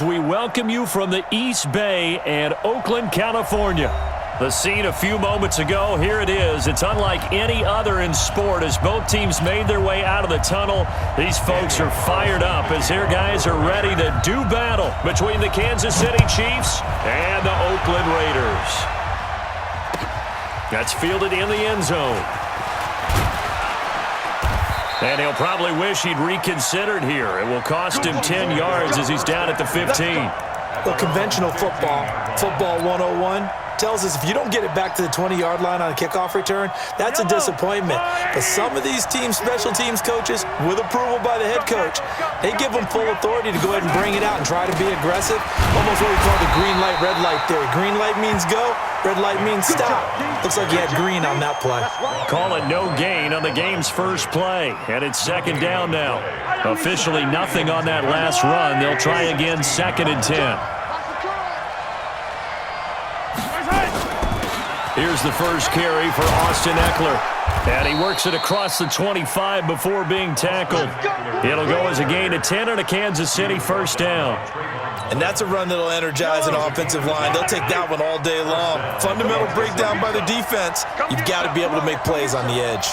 We welcome you from the East Bay and Oakland, California. The scene a few moments ago, here it is. It's unlike any other in sport as both teams made their way out of the tunnel. These folks are fired up as their guys are ready to do battle between the Kansas City Chiefs and the Oakland Raiders. That's fielded in the end zone. And he'll probably wish he'd reconsidered here. It will cost him 10 yards as he's down at the 15. Well, conventional football 101, tells us if you don't get it back to the 20-yard line on a kickoff return, that's a disappointment. But some of these special teams coaches, with approval by the head coach, they give them full authority to go ahead and bring it out and try to be aggressive. Almost what we call the green light, red light theory. Green light means go, red light means stop. Looks like he had green on that play. Call it no gain on the game's first play. And it's second down now. Officially nothing on that last run. They'll try again, 2nd and 10. Here's the first carry for Austin Eckler. And he works it across the 25 before being tackled. It'll go as a gain of 10 on a Kansas City first down. And that's a run that'll energize an offensive line. They'll take that one all day long. Fundamental breakdown by the defense. You've got to be able to make plays on the edge.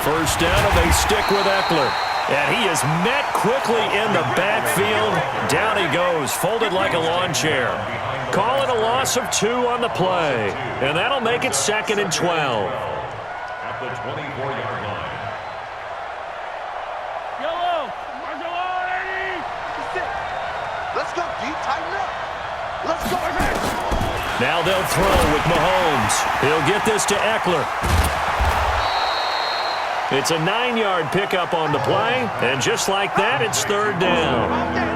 First down, and they stick with Eckler. And he is met quickly in the backfield. Down he goes, folded like a lawn chair. Call it a loss of 2 on the play. And that'll make it 2nd and 12. At the 24-yard line. Let's go, D. Tighten up. Let's go. Now they'll throw with Mahomes. He'll get this to Eckler. It's a 9-yard pickup on the play, and just like that, it's 3rd down.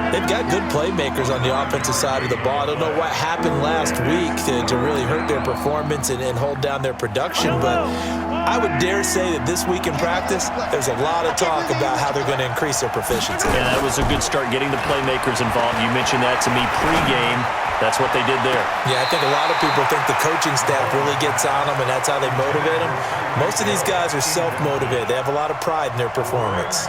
They've got good playmakers on the offensive side of the ball. I don't know what happened last week to really hurt their performance and hold down their production, but I would dare say that this week in practice, there's a lot of talk about how they're going to increase their proficiency. Yeah, that was a good start getting the playmakers involved. You mentioned that to me pregame. That's what they did there. Yeah, I think a lot of people think the coaching staff really gets on them, and that's how they motivate them. Most of these guys are self-motivated. They have a lot of pride in their performance.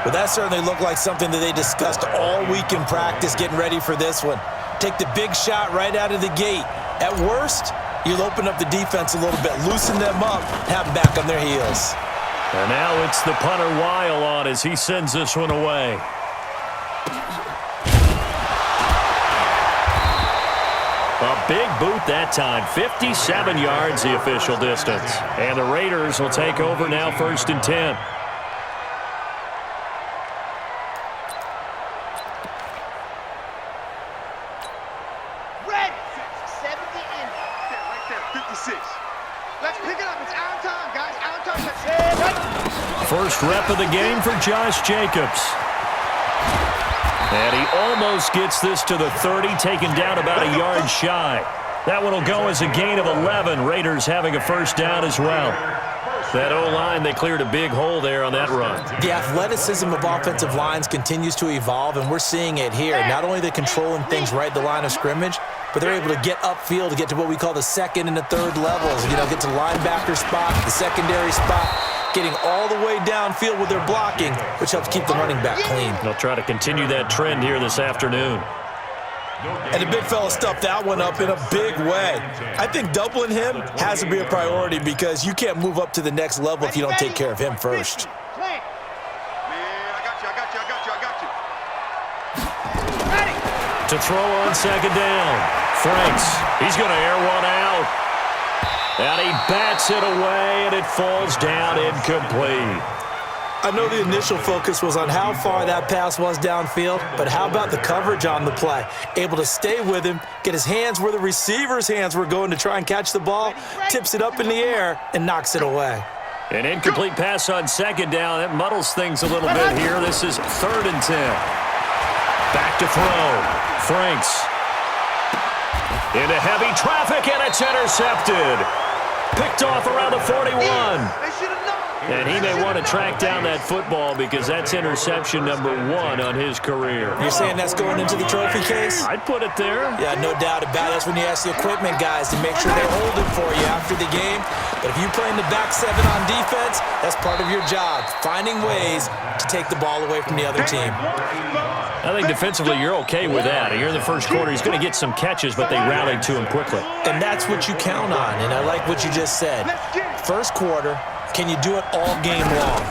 Well, that certainly looked like something that they discussed all week in practice, getting ready for this one. Take the big shot right out of the gate. At worst, you'll open up the defense a little bit, loosen them up, have them back on their heels. And now it's the punter Weil on as he sends this one away. A big boot that time. 57 yards the official distance. And the Raiders will take over now 1st and 10. Red, 70 in. Right there, 56. Let's pick it up. It's our time, guys. Our time. First rep of the game for Josh Jacobs. And he almost gets this to the 30, taken down about a yard shy. That one will go as a gain of 11. Raiders having a first down as well. That O-line, they cleared a big hole there on that run. The athleticism of offensive lines continues to evolve, and we're seeing it here. Not only are they controlling things right at the line of scrimmage, but they're able to get upfield to get to what we call the 2nd and the 3rd levels. You know, get to the linebacker spot, the secondary spot, getting all the way downfield with their blocking, which helps keep the running back clean. They'll try to continue that trend here this afternoon. And the big fella stuffed that one up in a big way. I think doubling him has to be a priority because you can't move up to the next level if you don't take care of him first. Man, I got you. To throw on 2nd down. Franks, he's going to air one out. And he bats it away, and it falls down incomplete. I know the initial focus was on how far that pass was downfield, but how about the coverage on the play? Able to stay with him, get his hands where the receiver's hands were going to try and catch the ball, tips it up in the air, and knocks it away. An incomplete pass on 2nd down. That muddles things a little bit here. This is 3rd and 10. Back to throw. Franks. Into heavy traffic, and it's intercepted. Picked off around the 41. They should have known. And he may want to track down that football because that's interception number 1 on his career. You're saying that's going into the trophy case? I'd put it there. Yeah, no doubt about it. That's when you ask the equipment guys to make sure they hold it for you after the game. But if you play in the back 7 on defense, that's part of your job, finding ways to take the ball away from the other team. I think defensively you're okay with that. Here in the first quarter, he's going to get some catches, but they rallied to him quickly. And that's what you count on, and I like what you just said. First quarter, can you do it all game long?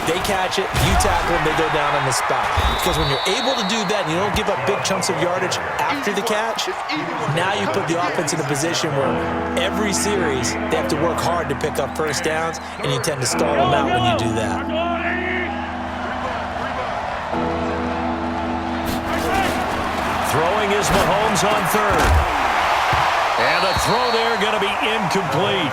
They catch it, you tackle them, they go down on the spot. Because when you're able to do that and you don't give up big chunks of yardage after the catch, now you put the offense in a position where every series they have to work hard to pick up first downs, and you tend to stall them out when you do that. Throwing is Mahomes on third. And a throw there going to be incomplete.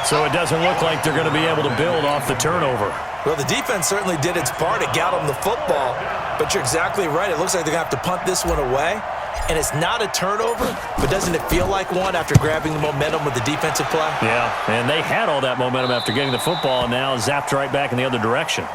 So it doesn't look like they're going to be able to build off the turnover. Well, the defense certainly did its part to get them the football, but you're exactly right. It looks like they're going to have to punt this one away, and it's not a turnover, but doesn't it feel like one after grabbing the momentum with the defensive play? Yeah, and they had all that momentum after getting the football, and now zapped right back in the other direction.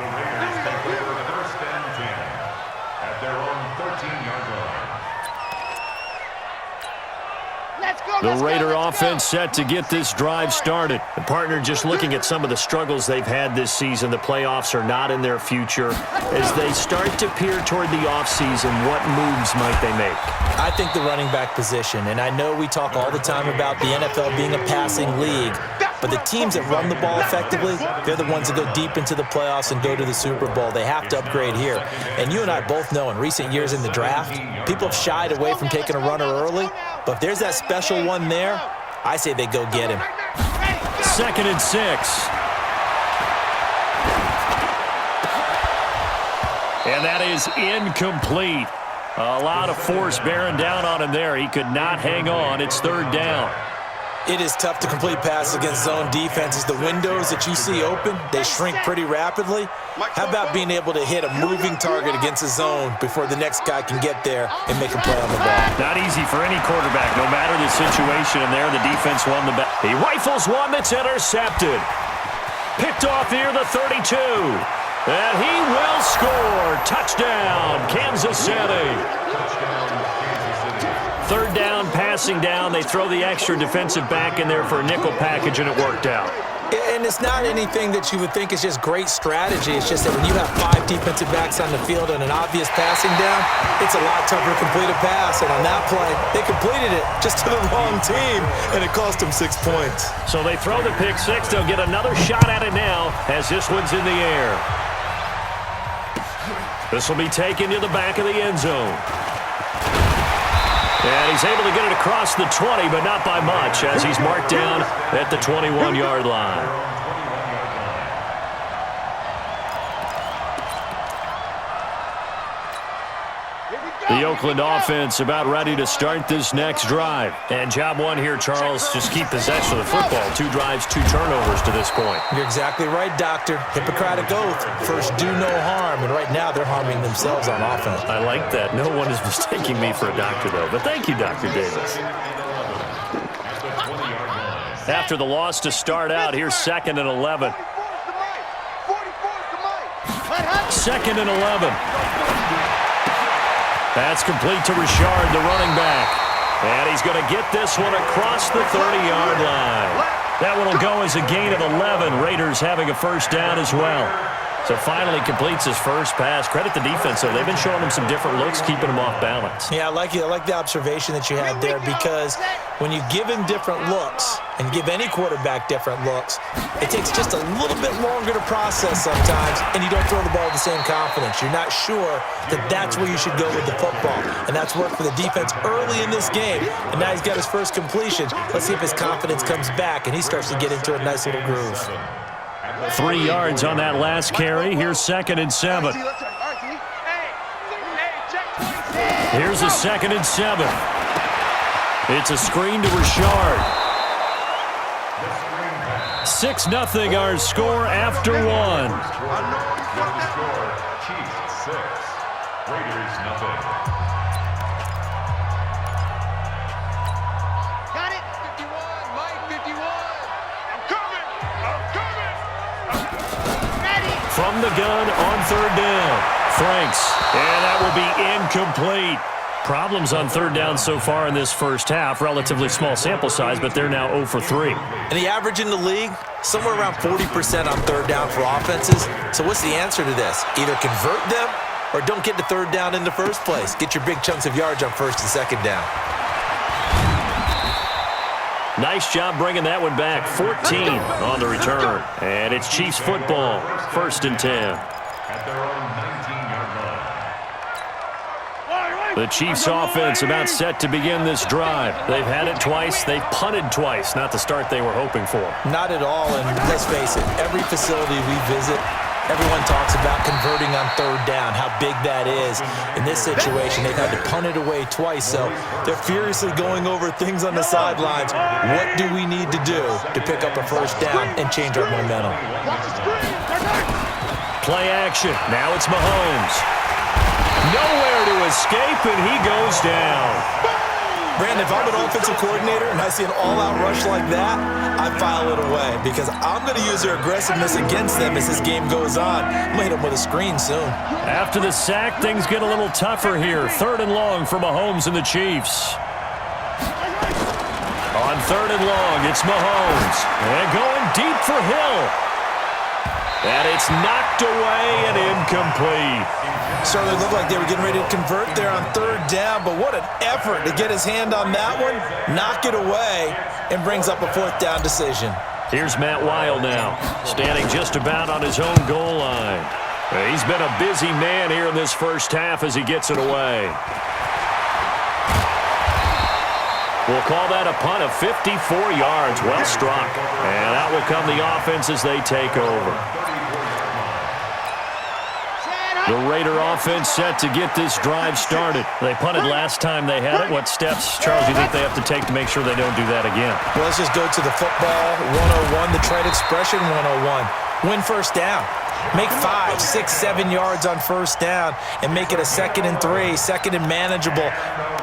The Raider offense set to get this drive started. The partner just looking at some of the struggles they've had this season. The playoffs are not in their future. As they start to peer toward the offseason, what moves might they make? I think the running back position, and I know we talk all the time about the NFL being a passing league, but the teams that run the ball effectively, they're the ones that go deep into the playoffs and go to the Super Bowl. They have to upgrade here. And you and I both know in recent years in the draft, people have shied away from taking a runner early, but if there's that special one there, I say they go get him. 2nd and 6. And that is incomplete. A lot of force bearing down on him there. He could not hang on. It's 3rd down. It is tough to complete passes against zone defenses. The windows that you see open, they shrink pretty rapidly. How about being able to hit a moving target against a zone before the next guy can get there and make a play on the ball? Not easy for any quarterback, no matter the situation. And there, the defense won the bet. He rifles one that's intercepted. Picked off near the 32. And he will score. Touchdown, Kansas City. 3rd down, passing down. They throw the extra defensive back in there for a nickel package, and it worked out. And it's not anything that you would think is just great strategy. It's just that when you have 5 defensive backs on the field and an obvious passing down, it's a lot tougher to complete a pass. And on that play, they completed it just to the wrong team, and it cost them 6 points. So they throw the pick 6. They'll get another shot at it now as this one's in the air. This will be taken to the back of the end zone. And he's able to get it across the 20, but not by much, as he's marked down at the 21-yard line. The Oakland offense about ready to start this next drive. And job one here, Charles, just keep possession of the football. 2 drives, 2 turnovers to this point. You're exactly right, Doctor. Hippocratic oath. First, do no harm. And right now, they're harming themselves on offense. I like that. No one is mistaking me for a doctor, though. But thank you, Dr. Davis. After the loss to start out, here's 2nd and 11. 2nd and 11. That's complete to Richard, the running back. And he's going to get this one across the 30-yard line. That one will go as a gain of 11. Raiders having a first down as well. So finally completes his first pass. Credit the defense, though. They've been showing him some different looks, keeping him off balance. Yeah, I like it. I like the observation that you had there, because when you give him different looks and give any quarterback different looks, it takes just a little bit longer to process sometimes, and you don't throw the ball with the same confidence. You're not sure that that's where you should go with the football, and that's worked for the defense early in this game, and now he's got his first completion. Let's see if his confidence comes back and he starts to get into a nice little groove. 3 yards on that last carry. Here's 2nd and 7. Here's a 2nd and 7. It's a screen to Richard. 6-0 our score after 1. Chiefs 6, Raiders 0. Got it. 51, Mike, 51. from the gun on third down. Franks, and that will be incomplete. Problems on third down so far in this first half. Relatively small sample size, but they're now 0 for 3. And the average in the league, somewhere around 40% on third down for offenses. So what's the answer to this? Either convert them or don't get to third down in the first place. Get your big chunks of yards on first and second down. Nice job bringing that one back. 14 on the return. And it's Chiefs football. 1st and 10. At their own 19-yard line. The Chiefs offense about set to begin this drive. They've had it twice. They've punted twice. Not the start they were hoping for. Not at all, and let's face it, every facility we visit, everyone talks about converting on third down, how big that is. In this situation, they've had to punt it away twice, so they're furiously going over things on the sidelines. What do we need to do to pick up a first down and change our momentum? Play action. Now it's Mahomes. Nowhere to escape, and he goes down. Brandon, if I'm an offensive coordinator and I see an all-out rush like that, I file it away because I'm going to use their aggressiveness against them as this game goes on. I'm going to hit them with a screen soon. After the sack, things get a little tougher here. 3rd and long for Mahomes and the Chiefs. On 3rd and long, it's Mahomes. And going deep for Hill. And it's knocked away and incomplete. Certainly looked like they were getting ready to convert there on third down, but what an effort to get his hand on that one, knock it away, and brings up a 4th down decision. Here's Matt Weil now, standing just about on his own goal line. He's been a busy man here in this first half as he gets it away. We'll call that a punt of 54 yards. Well struck. And out will come the offense as they take over. The Raider offense set to get this drive started. They punted last time they had it. What steps, Charles, do you think they have to take to make sure they don't do that again? Well, let's just go to the football 101, the trade expression 101. Win first down. Make 5, 6, 7 yards on first down and make it a 2nd and 3, 2nd and manageable.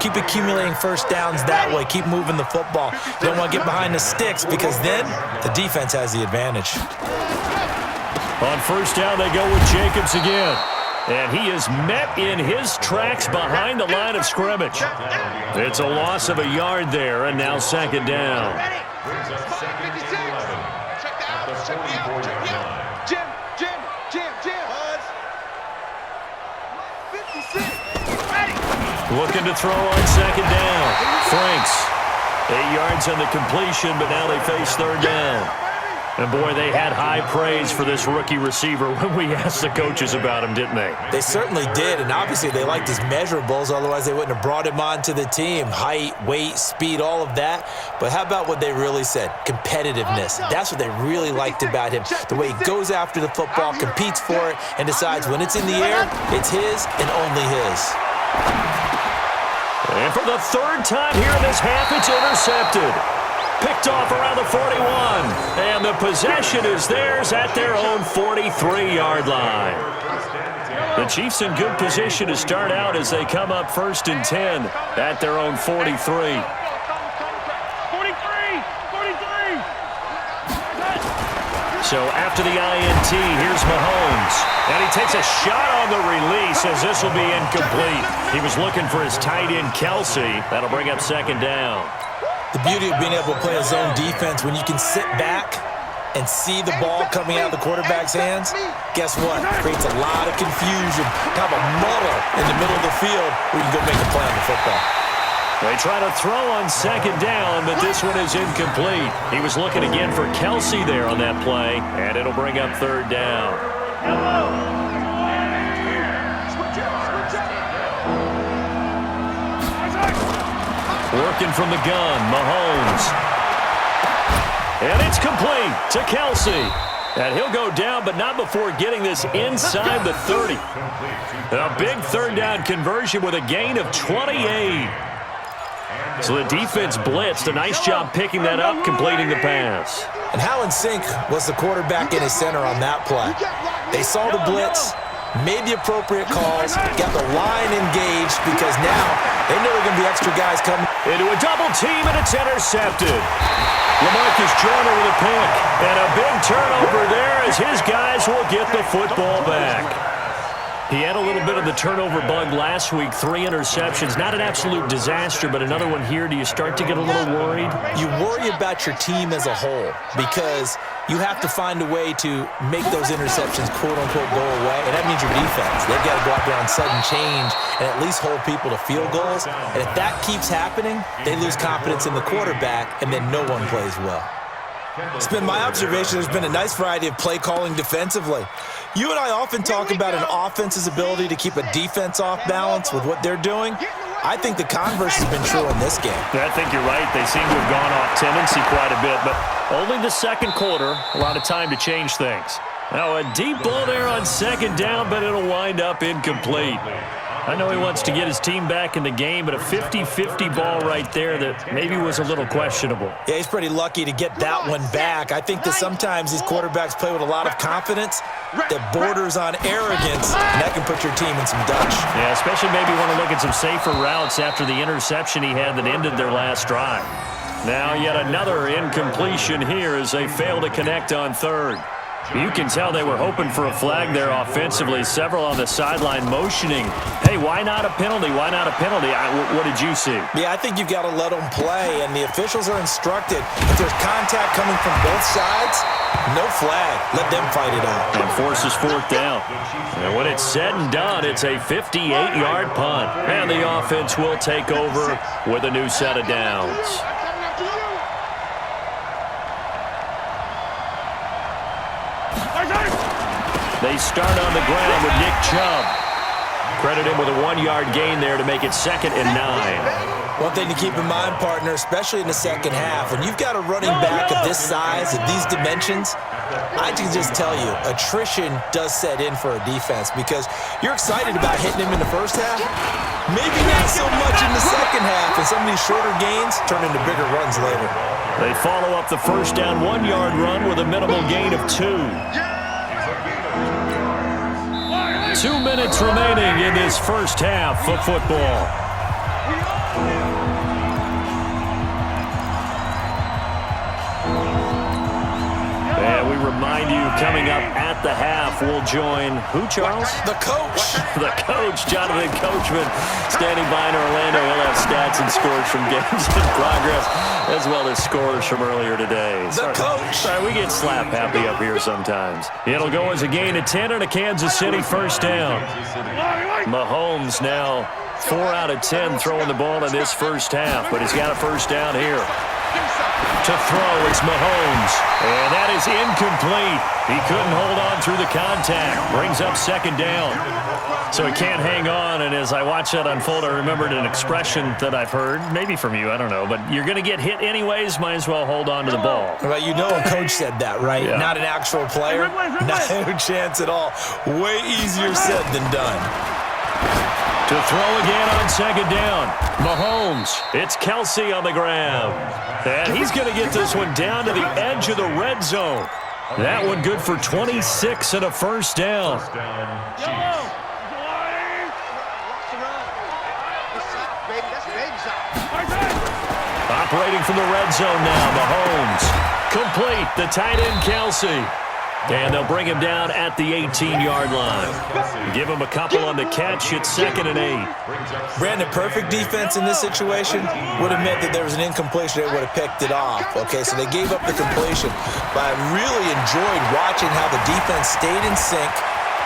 Keep accumulating first downs that way. Keep moving the football. You don't want to get behind the sticks because then the defense has the advantage. On first down, they go with Jacobs again. And he is met in his tracks behind the line of scrimmage. It's a loss of a yard there, and now 2nd down. Brings up 2nd and 11. At the 44-yard line. Jim. 56. Ready. Looking to throw on 2nd down. Franks. 8 yards on the completion, but now they face 3rd down. And, boy, they had high praise for this rookie receiver when we asked the coaches about him, didn't they? They certainly did, and obviously they liked his measurables, otherwise they wouldn't have brought him onto the team. Height, weight, speed, all of that. But how about what they really said? Competitiveness. That's what they really liked about him. The way he goes after the football, competes for it, and decides when it's in the air, it's his and only his. And for the 3rd time here in this half, it's intercepted. Picked off around the 41. And the possession is theirs at their own 43-yard line. The Chiefs in good position to start out as they come up 1st and 10 at their own 43. 43. So after the INT, here's Mahomes. And he takes a shot on the release as this will be incomplete. He was looking for his tight end, Kelsey. That'll bring up 2nd down. The beauty of being able to play a zone defense when you can sit back and see the ball coming out of the quarterback's hands, guess what? It creates a lot of confusion, kind of a muddle in the middle of the field where you can go make a play on the football. They try to throw on 2nd down, but this one is incomplete. He was looking again for Kelsey there on that play, and it'll bring up 3rd down. Working from the gun, Mahomes. And it's complete to Kelsey. And he'll go down, but not before getting this inside the 30. A big 3rd down conversion with a gain of 28. So the defense blitzed. A nice job picking that up, completing the pass. And how in sync was the quarterback and his center on that play? They saw the blitz. made the appropriate calls, got the line engaged because now they know there are going to be extra guys coming. Into a double team, and it's intercepted. LaMarcus Joyner with a pick, and a big turnover there as his guys will get the football back. He had a little bit of the turnover bug last week, 3 interceptions. Not an absolute disaster, but another one here. Do you start to get a little worried? You worry about your team as a whole because you have to find a way to make those interceptions, quote-unquote, go away, and that means your defense. They've got to go out there on sudden change and at least hold people to field goals, and if that keeps happening, they lose confidence in the quarterback, and then no one plays well. It's been my observation there's been a nice variety of play calling defensively. You and I often talk about an offense's ability to keep a defense off balance with what they're doing. I think the converse has been true in this game. I think you're right. They seem to have gone off tendency quite a bit, but only the second quarter, a lot of time to change things. Now a deep ball there on second down, but it'll wind up incomplete. I know he wants to get his team back in the game, but a 50-50 ball right there that maybe was a little questionable. Yeah, he's pretty lucky to get that one back. I think that sometimes these quarterbacks play with a lot of confidence that borders on arrogance, and that can put your team in some Dutch. Yeah, especially maybe want to look at some safer routes after the interception he had that ended their last drive. Now yet another incompletion here as they fail to connect on third. You can tell they were hoping for a flag there offensively. Several on the sideline motioning, hey, why not a penalty? Why not a penalty? What did you see? Yeah, I think you've got to let them play, and the officials are instructed. If there's contact coming from both sides, no flag. Let them fight it out. And forces fourth down. And when it's said and done, it's a 58-yard punt. And the offense will take over with a new set of downs. They start on the ground with Nick Chubb. Credit him with a 1-yard gain there to make it 2nd and 9. One thing to keep in mind, partner, especially in the second half, when you've got a running back of this size, of these dimensions, I can just tell you, attrition does set in for a defense because you're excited about hitting him in the first half. Maybe not so much in the second half, and some of these shorter gains turn into bigger runs later. They follow up the first down 1-yard run with a minimal gain of 2. 2 minutes remaining in this first half of football. And we remind you, coming up at the half, we'll join who, Charles? The coach. The coach, Jonathan Coachman, standing by in Orlando. He'll have stats and scores from games in progress, as well as scores from earlier today. The coach. Sorry, we get slap happy up here sometimes. It'll go as a gain of 10 and a Kansas City first down. Mahomes now 4 out of 10 throwing the ball in this first half, but he's got a first down here. To throw, it's Mahomes. And that is incomplete. He couldn't hold on through the contact. Brings up 2nd down. So he can't hang on, and as I watch that unfold, I remembered an expression that I've heard, maybe from you, I don't know, but you're going to get hit anyways, might as well hold on to the ball. Well, you know a coach said that, right? Yeah. Not an actual player. No chance at all. Way easier said than done. To throw again on 2nd down. Mahomes. It's Kelsey on the ground. And he's going to get this one down to the edge of the red zone. That one good for 26 and a first down. Operating from the red zone now, Mahomes. Complete, the tight end Kelsey. And they'll bring him down at the 18-yard line. Give him a couple on the catch. It's 2nd and 8. Brandon, perfect defense in this situation would have meant that there was an incompletion. They would have picked it off. Okay, so they gave up the completion. But I really enjoyed watching how the defense stayed in sync,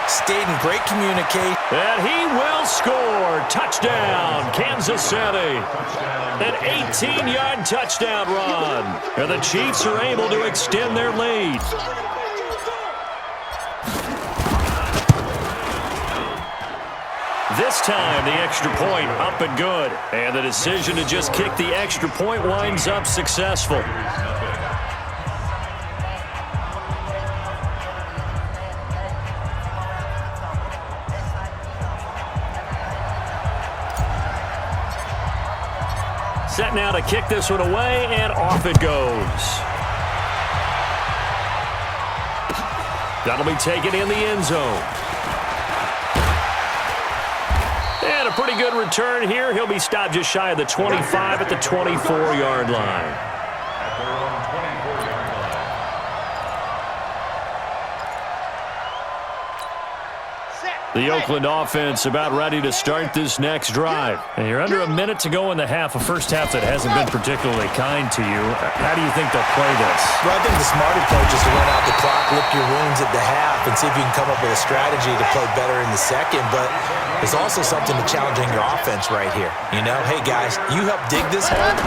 stayed in great communication. And he will score. Touchdown, Kansas City. An 18-yard touchdown run. And the Chiefs are able to extend their lead. This time, the extra point up and good. And the decision to just kick the extra point winds up successful. Set now to kick this one away, and off it goes. That'll be taken in the end zone. a pretty good return here. He'll be stopped just shy of the 25 at the 24-yard line. At their own 24-yard line. The Oakland offense about ready to start this next drive. And you're under a minute to go in the half, a first half that hasn't been particularly kind to you. How do you think they'll play this? Well, I think the smart approach is to run out the clock, lick your wounds at the half, and see if you can come up with a strategy to play better in the second. But there's also something to challenging your offense right here. You know, hey, guys, you help dig this hole.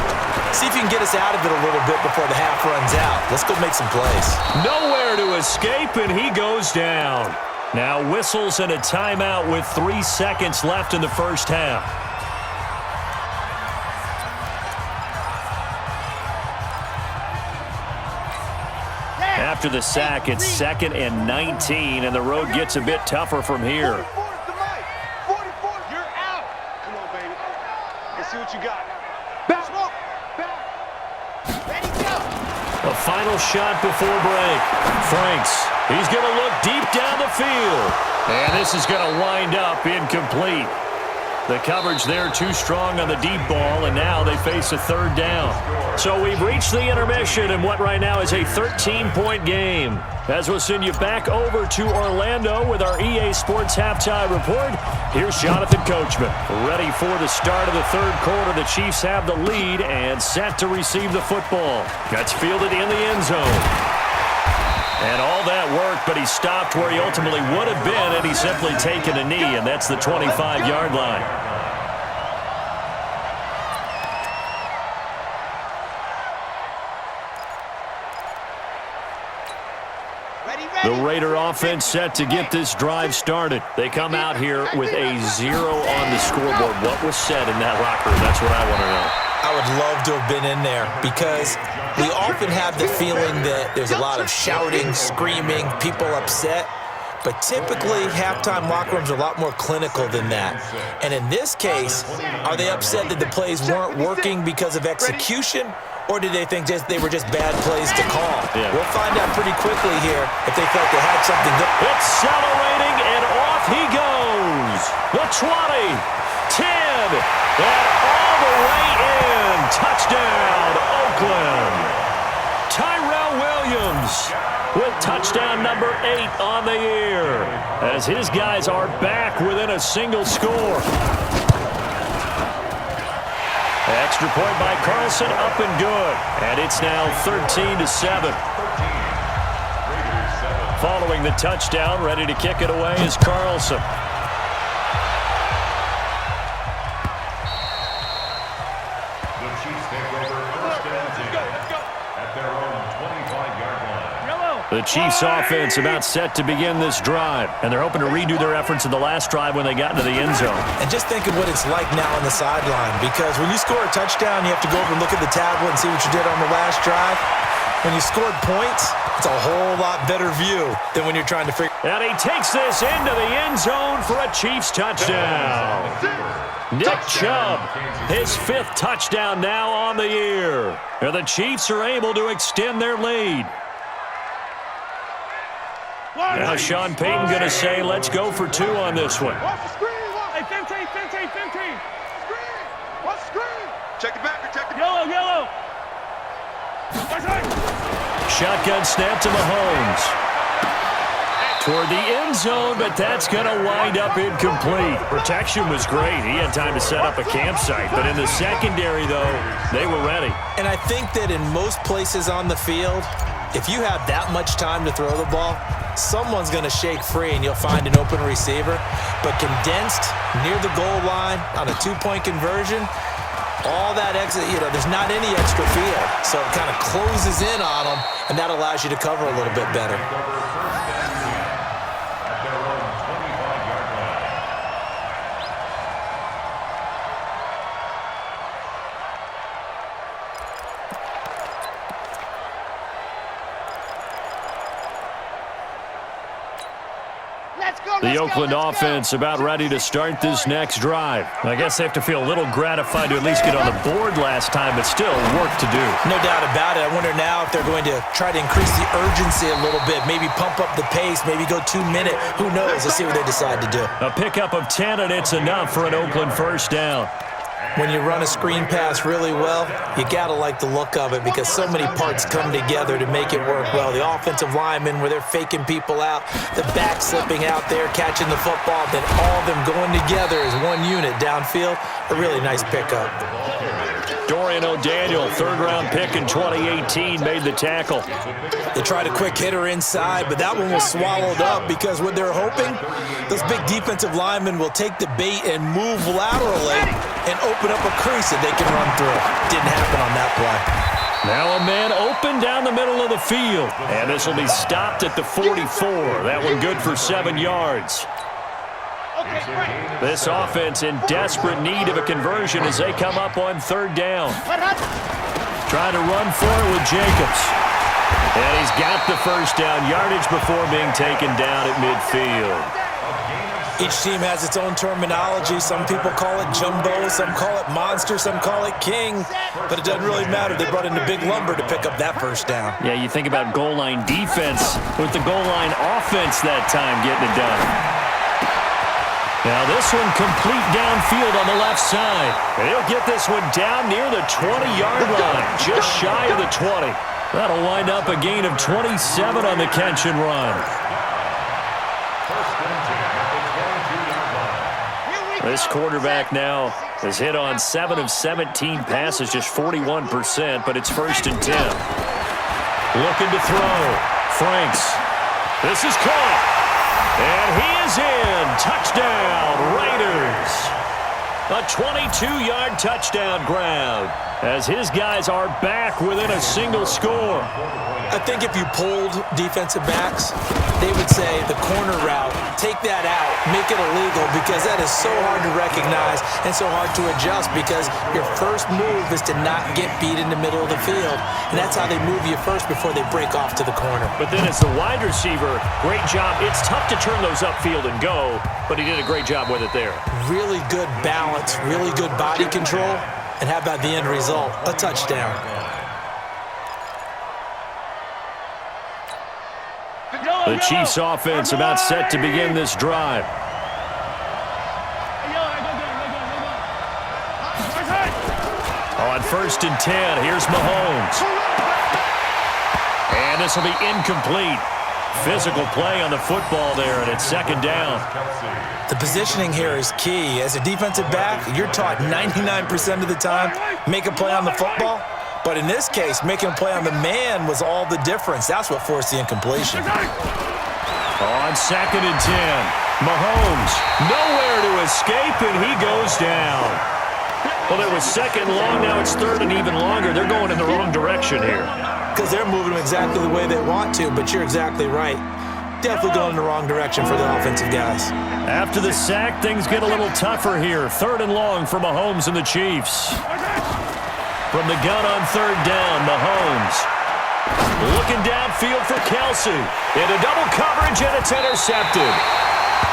See if you can get us out of it a little bit before the half runs out. Let's go make some plays. Nowhere to escape, and he goes down. Now whistles and a timeout with 3 seconds left in the first half. After the sack, it's 2nd and 19, and the road gets a bit tougher from here. 44, you're out. Come on, baby. Let's see what you got. Back. Smoke. Back. Ready, go. A final shot before break. Franks. He's going to look deep down the field. And this is going to wind up incomplete. The coverage there too strong on the deep ball, and now they face a 3rd down. So we've reached the intermission in what right now is a 13-point game. As we'll send you back over to Orlando with our EA Sports Halftime Report, here's Jonathan Coachman. Ready for the start of the 3rd quarter. The Chiefs have the lead and set to receive the football. That's fielded in the end zone. And all that work, but he stopped where he ultimately would have been, and he's simply taken a knee, and that's the 25-yard line. The Raider offense set to get this drive started. They come out here with a 0 on the scoreboard. What was said in that locker room? That's what I want to know. I would love to have been in there because we often have the feeling that there's a lot of shouting, screaming, people upset. But typically, halftime locker rooms are a lot more clinical than that. And in this case, are they upset that the plays weren't working because of execution? Or did they think they were just bad plays to call? Yeah. We'll find out pretty quickly here if they felt they had something good. Accelerating, and off he goes. The 20, 10, and all the way in. Touchdown, Oakland. Tyrell Williams with touchdown number 8 on the year as his guys are back within a single score. Extra point by Carlson, up and good. And it's now 13-7. Following the touchdown, ready to kick it away is Carlson. The Chiefs take over 1st and 10 at their own 25-yard line. The Chiefs offense about set to begin this drive, and they're hoping to redo their efforts in the last drive when they got into the end zone. And just think of what it's like now on the sideline, because when you score a touchdown, you have to go over and look at the tablet and see what you did on the last drive. When you scored points, it's a whole lot better view than when you're trying to figure. And he takes this into the end zone for a Chiefs touchdown. Nick Chubb, his 5th touchdown now on the year. And the Chiefs are able to extend their lead. Now Sean Payton going to say, let's go for 2 on this one. Watch the screen. Hey, 15. Screen. Watch the screen. Check it back. Check it. Yellow. Shotgun snap to Mahomes. Toward the end zone, but that's going to wind up incomplete. Protection was great. He had time to set up a campsite. But in the secondary, though, they were ready. And I think that in most places on the field, if you have that much time to throw the ball, someone's going to shake free and you'll find an open receiver. But condensed near the goal line on a 2-point conversion, all that exit, there's not any extra field. So it kind of closes in on them, and that allows you to cover a little bit better. The Oakland offense about ready to start this next drive. I guess they have to feel a little gratified to at least get on the board last time, but still work to do. No doubt about it. I wonder now if they're going to try to increase the urgency a little bit, maybe pump up the pace, maybe go 2 minute. Who knows? Let's see what they decide to do. A pickup of 10, and it's enough for an Oakland first down. When you run a screen pass really well, you got to like the look of it because so many parts come together to make it work well. The offensive linemen, where they're faking people out, the back slipping out there, catching the football, then all of them going together as one unit downfield. A really nice pickup. Dorian O'Daniel, third-round pick in 2018, made the tackle. They tried a quick hitter inside, but that one was swallowed up because what they're hoping, those big defensive linemen will take the bait and move laterally and open up a crease that they can run through. Didn't happen on that play. Now a man open down the middle of the field, and this will be stopped at the 44. That one good for 7 yards. This offense in desperate need of a conversion as they come up on third down. Trying to run for it with Jacobs. And he's got the first down, yardage before being taken down at midfield. Each team has its own terminology. Some people call it jumbo, some call it monster, some call it king. But it doesn't really matter. They brought in the big lumber to pick up that first down. Yeah, you think about goal line defense with the goal line offense that time getting it done. Now this one complete downfield on the left side. And he'll get this one down near the 20-yard line, just shy of the 20. That'll wind up a gain of 27 on the catch and run. This quarterback now has hit on 7 of 17 passes, just 41%, but it's 1st and 10. Looking to throw. Franks. This is caught. And he is in. Touchdown, Raiders. A 22-yard touchdown grab as his guys are back within a single score. I think if you polled defensive backs, they would say the corner route, take that out, make it illegal because that is so hard to recognize and so hard to adjust because your first move is to not get beat in the middle of the field. And that's how they move you first before they break off to the corner. But then as the wide receiver, great job. It's tough to turn those upfield and go, but he did a great job with it there. Really good balance, really good body control. And how about the end result? A touchdown. The Chiefs offense about set to begin this drive. On 1st and 10, here's Mahomes. And this will be incomplete. Physical play on the football there, and it's 2nd down. The positioning here is key. As a defensive back, you're taught 99% of the time, make a play on the football. But in this case, making a play on the man was all the difference. That's what forced the incompletion. On 2nd and 10, Mahomes nowhere to escape, and he goes down. Well, it was 2nd long, now it's 3rd and even longer. They're going in the wrong direction here. Because they're moving them exactly the way they want to, but you're exactly right. Definitely going in the wrong direction for the offensive guys. After the sack, things get a little tougher here. 3rd and long for Mahomes and the Chiefs. From the gun on 3rd down, Mahomes. Looking downfield for Kelsey. Into double coverage, and it's intercepted.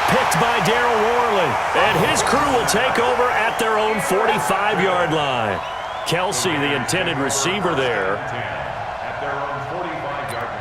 Picked by Darryl Worley. And his crew will take over at their own 45-yard line. Kelsey, the intended receiver there. At their own 45-yard line.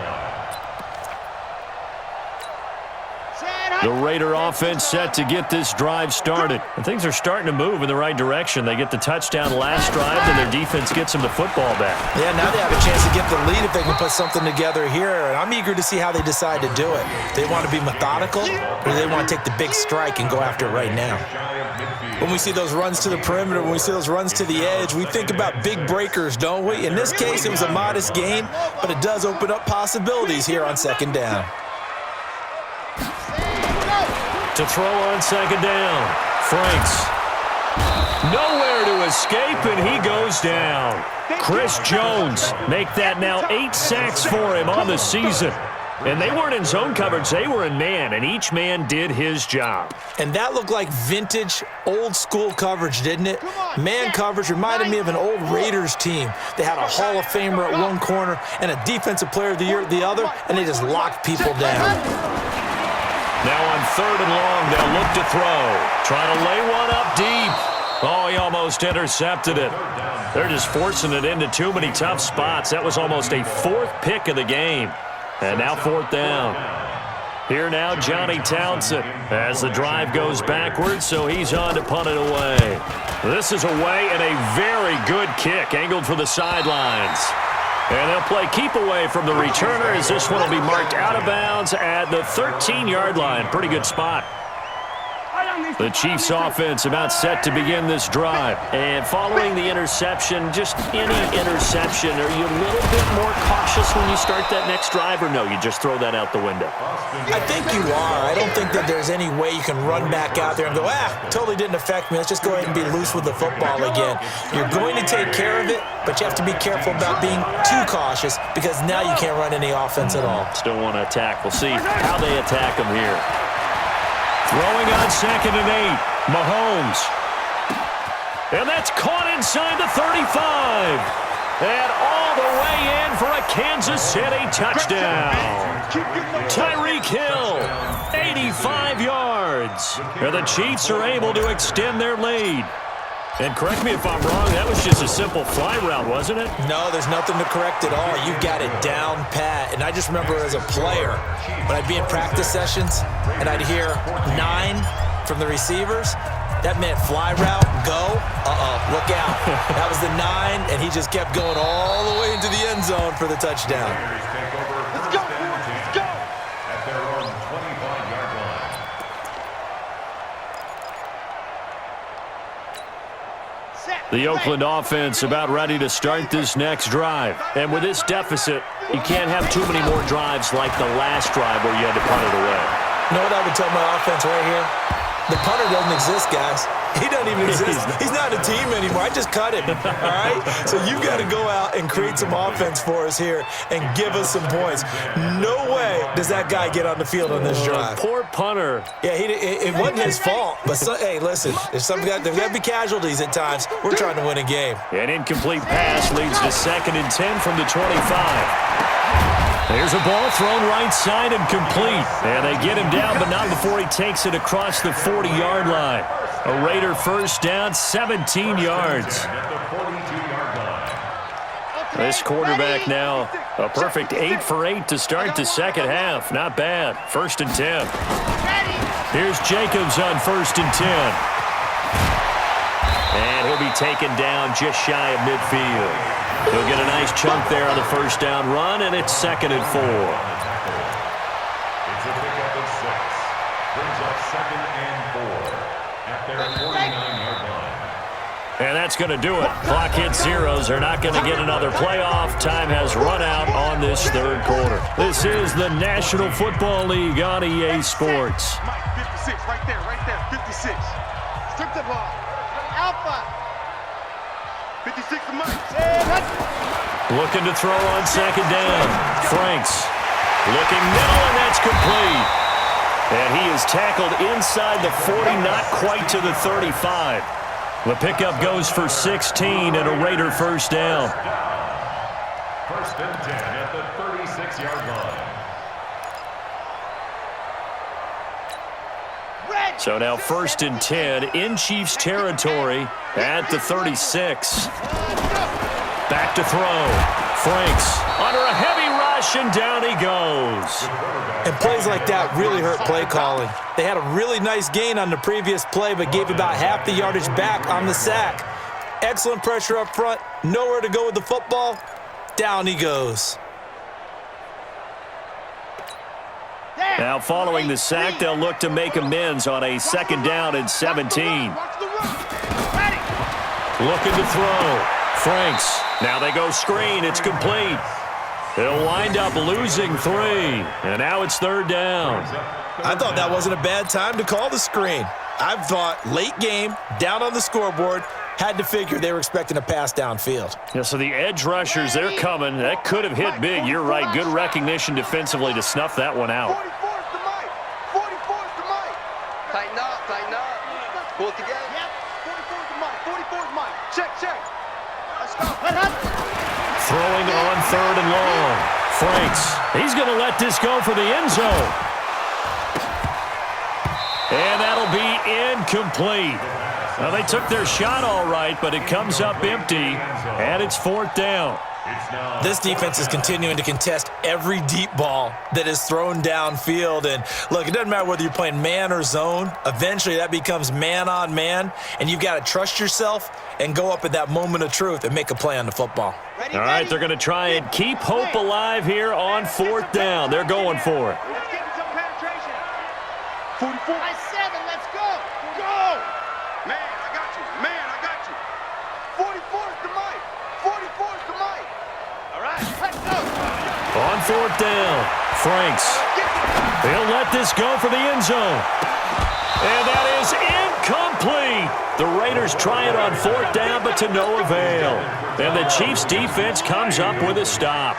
The Raider offense set to get this drive started. And things are starting to move in the right direction. They get the touchdown last drive, and their defense gets them the football back. Yeah, now they have a chance to get the lead if they can put something together here. And I'm eager to see how they decide to do it. They want to be methodical, or do they want to take the big strike and go after it right now? When we see those runs to the perimeter, when we see those runs to the edge, we think about big breakers, don't we? In this case, it was a modest gain, but it does open up possibilities here on 2nd down. To throw on 2nd down, Franks. Nowhere to escape, and he goes down. Chris Jones make that now 8 sacks for him on the season. And they weren't in zone coverage, they were in man, and each man did his job. And that looked like vintage, old-school coverage, didn't it? Man coverage reminded me of an old Raiders team. They had a Hall of Famer at one corner and a Defensive Player of the Year at the other, and they just locked people down. Now on 3rd and long, they'll look to throw. Trying to lay one up deep. Oh, he almost intercepted it. They're just forcing it into too many tough spots. That was almost a 4th pick of the game. And now 4th down. Here now, Johnny Townsend as the drive goes backwards, so he's on to punt it away. This is away and a very good kick, angled for the sidelines. And they'll play keep away from the returner as this one will be marked out of bounds at the 13-yard line. Pretty good spot. The Chiefs offense about set to begin this drive. And following the interception, just any interception, are you a little bit more cautious when you start that next drive, or no, you just throw that out the window? I think you are. I don't think that there's any way you can run back out there and go, totally didn't affect me. Let's just go ahead and be loose with the football again. You're going to take care of it, but you have to be careful about being too cautious because now you can't run any offense at all. Still want to attack. We'll see how they attack them here. Throwing on 2nd and 8, Mahomes. And that's caught inside the 35. And all the way in for a Kansas City touchdown. Tyreek Hill, 85 yards. And the Chiefs are able to extend their lead. And correct me if I'm wrong, that was just a simple fly route, wasn't it? No, there's nothing to correct at all. You got it down pat. And I just remember as a player, when I'd be in practice sessions and I'd hear 9 from the receivers, that meant fly route, go, look out. That was the 9, and he just kept going all the way into the end zone for the touchdown. Let's go, let's go. At their own 25-yard line. The Oakland offense about ready to start this next drive. And with this deficit, you can't have too many more drives like the last drive where you had to punt it away. You know what I would tell my offense right here? The punter doesn't exist, guys. He doesn't even exist. He's not a team anymore. I just cut him, all right? So you've got to go out and create some offense for us here and give us some points. No way does that guy get on the field on this drive. Poor punter. Yeah, it wasn't his fault. But, hey, listen, there's got to be casualties at times. We're trying to win a game. An incomplete pass leads to 2nd and 10 from the 25. There's a ball thrown right side and complete. And they get him down, but not before he takes it across the 40-yard line. A Raider first down, 17 yards. This quarterback now, a perfect 8 for 8 to start the second half. Not bad. 1st and 10. Here's Jacobs on 1st and 10. And he'll be taken down just shy of midfield. He'll get a nice chunk there on the first down run, and it's 2nd and 4. It's a pickup of 6. Brings up 2nd and 4 at their 49-yard line. And that's going to do it. Clock hits zeros. They're not going to get another playoff. Time has run out on this 3rd quarter. This is the National Football League on EA Sports. Mike, 56, right there, 56. Strip the ball. Alpha. 56 to Mike. Looking to throw on 2nd down. Franks looking middle, and that's complete. And he is tackled inside the 40, not quite to the 35. The pickup goes for 16 and a Raider first down. 1st and 10 at the 36-yard line. So now 1st and 10 in Chiefs territory at the 36. Back to throw. Franks under a heavy rush, and down he goes. And plays like that really hurt play calling. They had a really nice gain on the previous play, but gave about half the yardage back on the sack. Excellent pressure up front. Nowhere to go with the football. Down he goes. Now following the sack, they'll look to make amends on a 2nd down and 17. Looking to throw. Franks. Now they go screen. It's complete. They'll wind up losing 3. And now it's 3rd down. I thought that wasn't a bad time to call the screen. I thought late game, down on the scoreboard, had to figure they were expecting a pass downfield. Yeah, so the edge rushers, they're coming. That could have hit big. You're right. Good recognition defensively to snuff that one out. 44's to Mike. 44's to Mike. Tighten up, tighten up. Pull it together. Yep. 44's to Mike. 44's Mike. Check, check. Let's go. Throwing on 3rd and long. Franks. He's going to let this go for the end zone. And that'll be incomplete. Well, they took their shot all right, but it comes up empty, and it's 4th down. This defense is continuing to contest every deep ball that is thrown downfield. And look, it doesn't matter whether you're playing man or zone. Eventually, that becomes man on man, and you've got to trust yourself and go up at that moment of truth and make a play on the football. All right, they're going to try and keep hope alive here on 4th down. They're going for it. Let's get some penetration. 44. By 7, let's go. Go! Man, I got you. Man, I got you. 44 is the mic. 44 is the mic. All right, let's go. On 4th down, Franks. He'll let this go for the end zone. And that is incomplete. The Raiders try it on 4th down, but to no avail. And the Chiefs' defense comes up with a stop.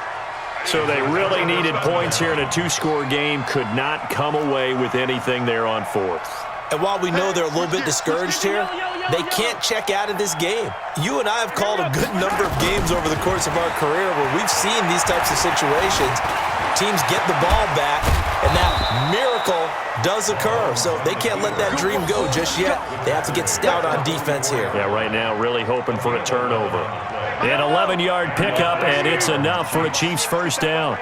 So they really needed points here in a 2-score game. Could not come away with anything there on 4th. And while we know they're a little bit discouraged here, they can't check out of this game. You and I have called a good number of games over the course of our career where we've seen these types of situations. Teams get the ball back, and that miracle does occur. So they can't let that dream go just yet. They have to get stout on defense here. Yeah, right now really hoping for a turnover. An 11-yard pickup, and it's enough for a Chiefs first down.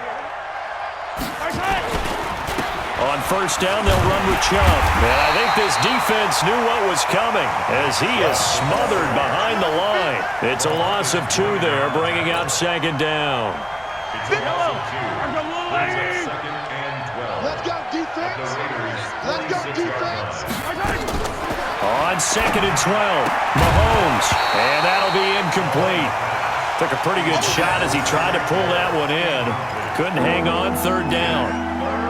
On first down, they'll run with Chubb. And I think this defense knew what was coming as he is smothered behind the line. It's a loss of 2 there, bringing up 2nd down. Let's go, defense. Let's go, defense. On 2nd and 12, Mahomes. And that'll be incomplete. Took a pretty good shot as he tried to pull that one in. Couldn't hang on 3rd down.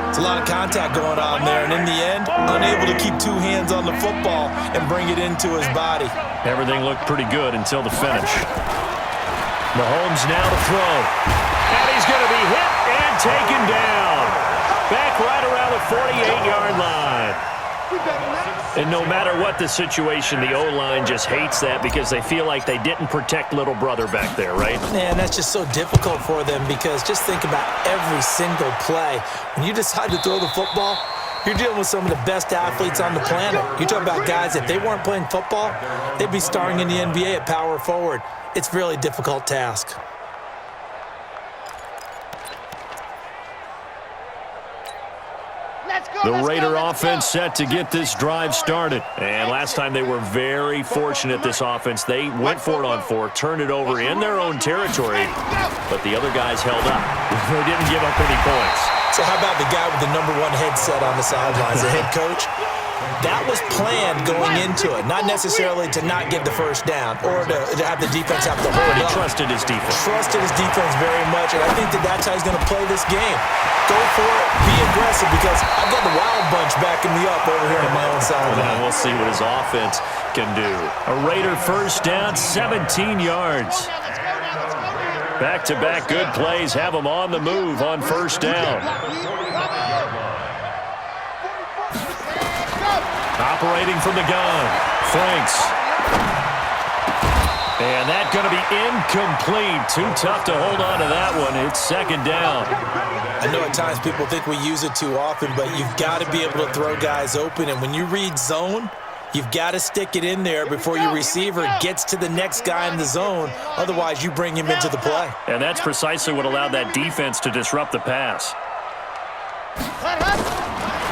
It's a lot of contact going on there, and in the end, unable to keep 2 hands on the football and bring it into his body. Everything looked pretty good until the finish. Mahomes now to throw. And he's going to be hit and taken down. Back right around the 48-yard line. And no matter what the situation, the O-line just hates that because they feel like they didn't protect little brother back there, right? Man, that's just so difficult for them because just think about every single play. When you decide to throw the football, you're dealing with some of the best athletes on the planet. You talk about guys, if they weren't playing football, they'd be starring in the NBA at power forward. It's a really difficult task. The Raider offense set to get this drive started. And last time they were very fortunate, this offense. They went for it on 4, turned it over in their own territory, but the other guys held up. They didn't give up any points. So how about the guy with the #1 headset on the sidelines, the head coach? That was planned going into it, not necessarily to not get the first down or to have the defense have to hold He up. trusted his defense. Trusted his defense very much, and I think that's how he's going to play this game. Go for it, be aggressive, because I've got the Wild Bunch backing me up over here on my own sideline. And we'll see what his offense can do. A Raider first down, 17 yards. Back-to-back good plays have them on the move on first down. Operating from the gun, Franks. And that's going to be incomplete. Too tough to hold on to that one. It's 2nd down. I know at times people think we use it too often, but you've got to be able to throw guys open. And when you read zone, you've got to stick it in there before your receiver gets to the next guy in the zone. Otherwise, you bring him into the play. And that's precisely what allowed that defense to disrupt the pass.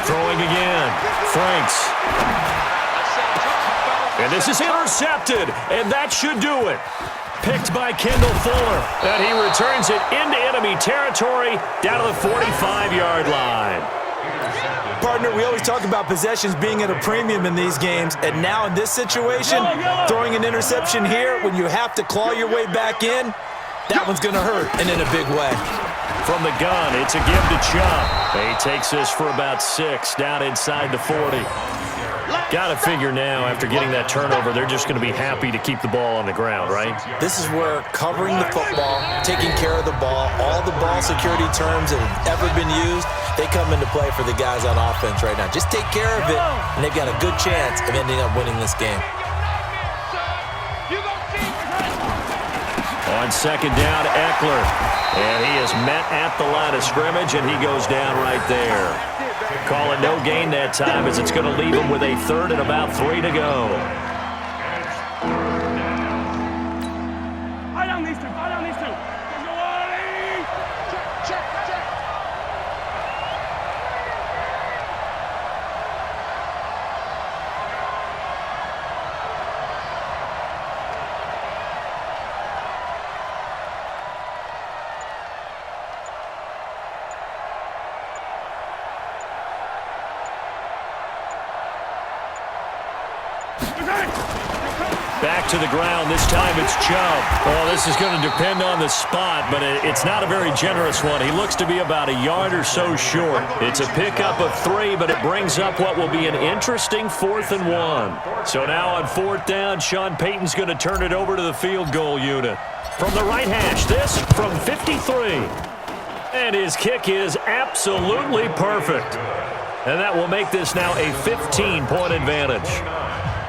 Throwing again, Franks. And this is intercepted, and that should do it. Picked by Kendall Fuller, and he returns it into enemy territory down to the 45-yard line. Partner, we always talk about possessions being at a premium in these games, and now in this situation, throwing an interception here when you have to claw your way back in, that one's going to hurt, and in a big way. From the gun, it's a give to Chubb. He takes this for about 6 down inside the 40. Got to figure now, after getting that turnover, they're just going to be happy to keep the ball on the ground, right? This is where covering the football, taking care of the ball, all the ball security terms that have ever been used, they come into play for the guys on offense right now. Just take care of it, and they've got a good chance of ending up winning this game. On 2nd down, Eckler. And he is met at the line of scrimmage, and he goes down right there. Calling no gain that time as it's going to leave him with a 3rd and about 3 to go. Eye down these two. Let's go, Wally. Check. Back to the ground. This time it's Chubb. Well, this is going to depend on the spot, but it's not a very generous one. He looks to be about a yard or so short. It's a pickup of 3, but it brings up what will be an interesting 4th and 1. So now on 4th down, Sean Payton's going to turn it over to the field goal unit. From the right hash, this from 53. And his kick is absolutely perfect. And that will make this now a 15-point advantage.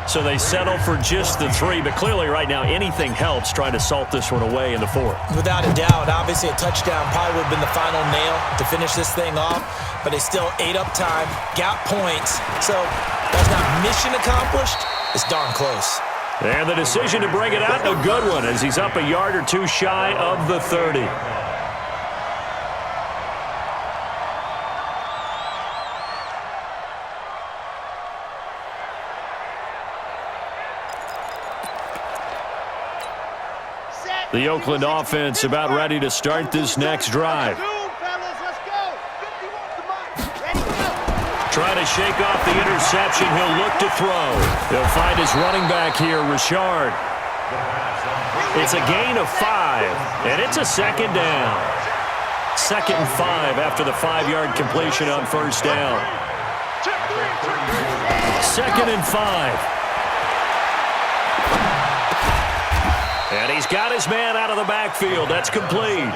So they settle for just the 3, but clearly right now anything helps trying to salt this one away in the 4th. Without a doubt, obviously a touchdown probably would have been the final nail to finish this thing off, but they still ate up time, got points. So that's not mission accomplished. It's darn close. And the decision to bring it out, a good one, as he's up a yard or 2 shy of the 30. The Oakland offense about ready to start this next drive. Trying to shake off the interception. He'll look to throw. He'll find his running back here, Richard. It's a gain of 5, and it's a 2nd down. 2nd and 5 after the 5-yard completion on 1st down. 2nd and 5. And he's got his man out of the backfield. That's complete.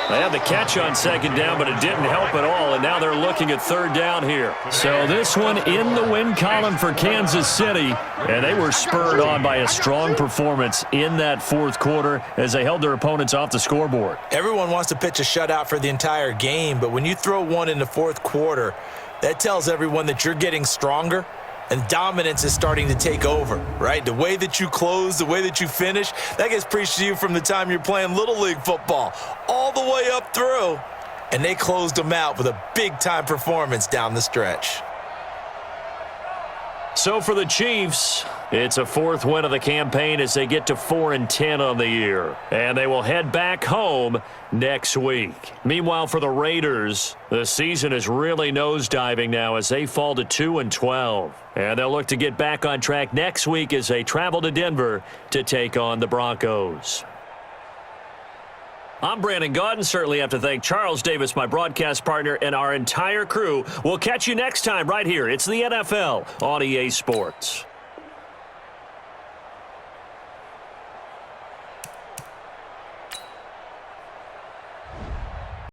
They had the catch on 2nd down, but it didn't help at all, and now they're looking at 3rd down here. So this one in the win column for Kansas City, and they were spurred on by a strong performance in that 4th quarter as they held their opponents off the scoreboard. Everyone wants to pitch a shutout for the entire game, but when you throw one in the 4th quarter, that tells everyone that you're getting stronger. And dominance is starting to take over, right? The way that you close, the way that you finish, that gets preached to you from the time you're playing Little League football all the way up through. And they closed them out with a big-time performance down the stretch. So for the Chiefs, it's a 4th win of the campaign as they get to 4-10 on the year. And they will head back home next week. Meanwhile, for the Raiders, the season is really nosediving now as they fall to 2-12. And they'll look to get back on track next week as they travel to Denver to take on the Broncos. I'm Brandon Gaudin. Certainly have to thank Charles Davis, my broadcast partner, and our entire crew. We'll catch you next time right here. It's the NFL on EA Sports.